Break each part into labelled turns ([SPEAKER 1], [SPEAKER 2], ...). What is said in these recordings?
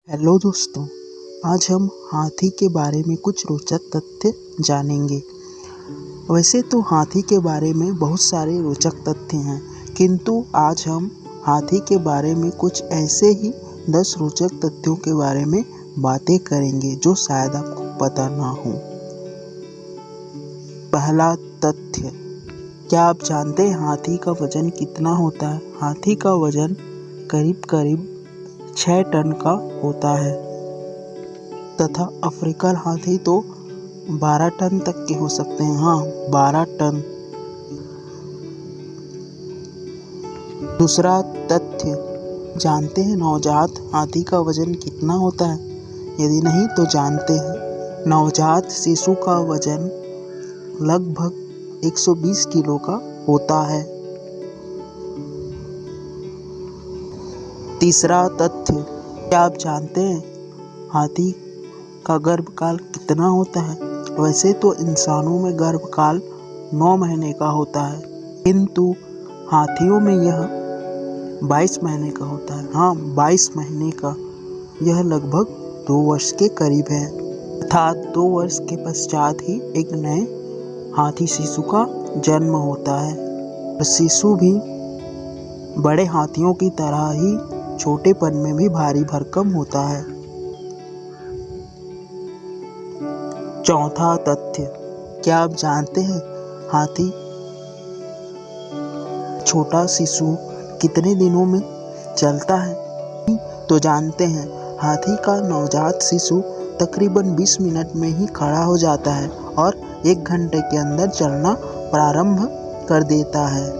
[SPEAKER 1] Hello दोस्तों, आज हम हाथी के बारे में कुछ रोचक तथ्य जानेंगे। वैसे तो हाथी के बारे में बहुत सारे रोचक तथ्य हैं, किंतु आज हम हाथी के बारे में कुछ ऐसे ही 10 रोचक तथ्यों के बारे में बातें करेंगे जो शायद आपको पता ना हो। पहला तथ्य, क्या आप जानते हैं हाथी का वजन कितना होता है? हाथी का वजन करीब 6 टन का होता है तथा अफ्रीकन हाथी तो 12 टन तक के हो सकते हैं। हाँ, 12 टन। दूसरा तथ्य, जानते हैं नवजात हाथी का वजन कितना होता है? यदि नहीं तो जानते हैं, नवजात शिशु का वजन लगभग 120 किलो का होता है। तीसरा तथ्य, क्या आप जानते हैं हाथी का गर्भकाल कितना होता है? वैसे तो इंसानों में गर्भकाल 9 महीने का होता है, किंतु हाथियों में यह 22 महीने का होता है। हाँ, 22 महीने का। यह लगभग 2 वर्ष के करीब है, अर्थात 2 वर्ष के पश्चात ही एक नए हाथी शिशु का जन्म होता है। शिशु भी बड़े हाथियों की तरह ही छोटेपन में भी भारी भरकम होता है। चौथा तथ्य, क्या आप जानते हैं हाथी छोटा शिशु कितने दिनों में चलता है? तो जानते हैं, हाथी का नवजात शिशु तकरीबन 20 मिनट में ही खड़ा हो जाता है और 1 घंटे के अंदर चलना प्रारंभ कर देता है।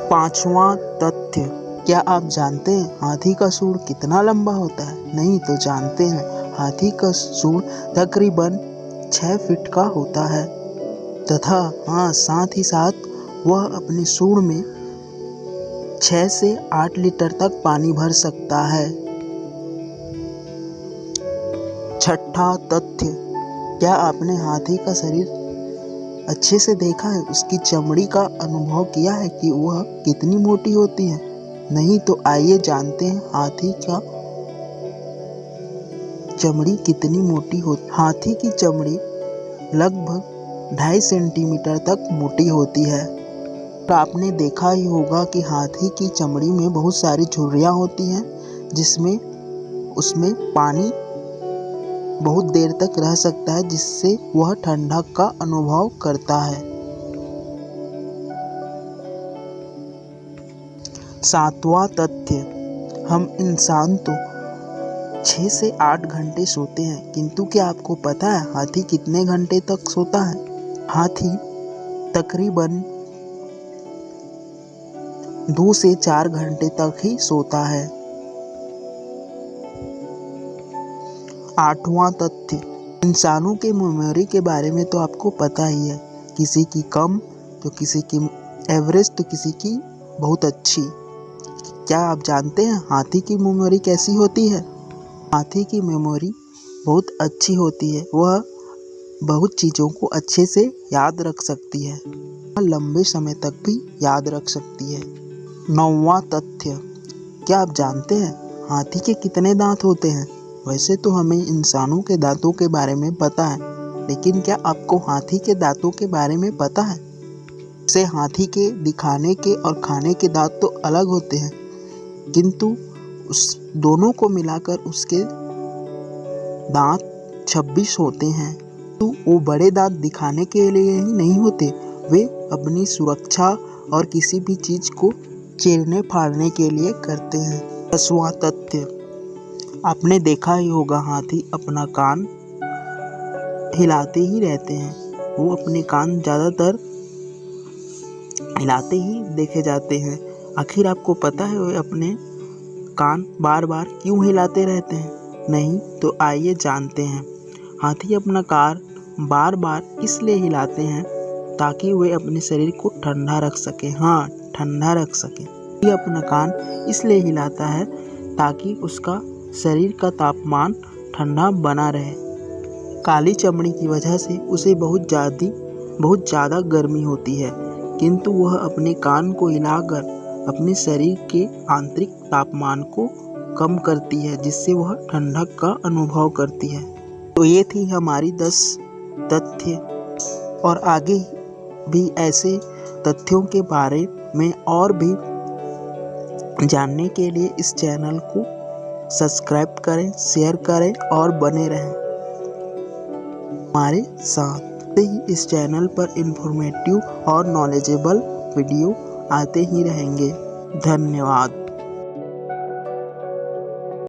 [SPEAKER 1] पांचवा तथ्य, क्या आप जानते हैं हाथी का सूंड कितना लंबा होता है? नहीं तो जानते हैं, हाथी का सूंड तकरीबन 6 फीट का होता है तथा साथ ही साथ वह अपने सूंड में 6 से 8 लीटर तक पानी भर सकता है। छठा तथ्य, क्या आपने हाथी का शरीर अच्छे से देखा है? उसकी चमड़ी का अनुभव किया है कि वह कितनी मोटी होती है? नहीं तो आइए जानते हैं हाथी का चमड़ी कितनी मोटी होती है। हाथी की चमड़ी लगभग 2.5 सेंटीमीटर तक मोटी होती है। तो आपने देखा ही होगा कि हाथी की चमड़ी में बहुत सारी झुर्रियाँ होती हैं, जिसमें उसमें पानी बहुत देर तक रह सकता है, जिससे वह ठंडक का अनुभव करता है। 7वां तथ्य, हम इंसान तो 6 से 8 घंटे सोते हैं, किंतु क्या आपको पता है हाथी कितने घंटे तक सोता है? हाथी तकरीबन 2 से 4 घंटे तक ही सोता है। 8वां तथ्य, इंसानों के मेमोरी के बारे में तो आपको पता ही है, किसी की कम तो किसी की एवरेज तो किसी की बहुत अच्छी। क्या आप जानते हैं हाथी की मेमोरी कैसी होती है? हाथी की मेमोरी बहुत अच्छी होती है। वह बहुत चीज़ों को अच्छे से याद रख सकती है, वह लंबे समय तक भी याद रख सकती है। 9वां तथ्य, क्या आप जानते हैं हाथी के कितने दांत होते हैं? वैसे तो हमें इंसानों के दांतों के बारे में पता है, लेकिन क्या आपको हाथी के दांतों के बारे में पता है? से हाथी के दिखाने के और खाने के दांत तो अलग होते हैं, किंतु उस दोनों को मिलाकर उसके दांत 26 होते हैं। तो वो बड़े दांत दिखाने के लिए ही नहीं होते, वे अपनी सुरक्षा और किसी भी चीज़ को चीरने फाड़ने के लिए करते हैं। 10वां तथ्य, आपने देखा ही होगा हाथी अपना कान हिलाते ही रहते हैं। वो अपने कान ज़्यादातर हिलाते ही देखे जाते हैं। आखिर आपको पता है वे अपने कान बार बार क्यों हिलाते रहते हैं? नहीं तो आइए जानते हैं। हाथी अपना कान बार बार इसलिए हिलाते हैं ताकि वे अपने शरीर को ठंडा रख सकें। हाँ, ठंडा रख सकें। ये अपना कान इसलिए हिलाता है ताकि उसका शरीर का तापमान ठंडा बना रहे। काली चमड़ी की वजह से उसे बहुत ज़्यादा गर्मी होती है, किंतु वह अपने कान को हिलाकर अपने शरीर के आंतरिक तापमान को कम करती है, जिससे वह ठंडक का अनुभव करती है। तो ये थी हमारी 10 तथ्य, और आगे भी ऐसे तथ्यों के बारे में और भी जानने के लिए इस चैनल को सब्सक्राइब करें, शेयर करें और बने रहें हमारे साथ। ही इस चैनल पर इंफॉर्मेटिव और नॉलेजेबल वीडियो आते ही रहेंगे। धन्यवाद।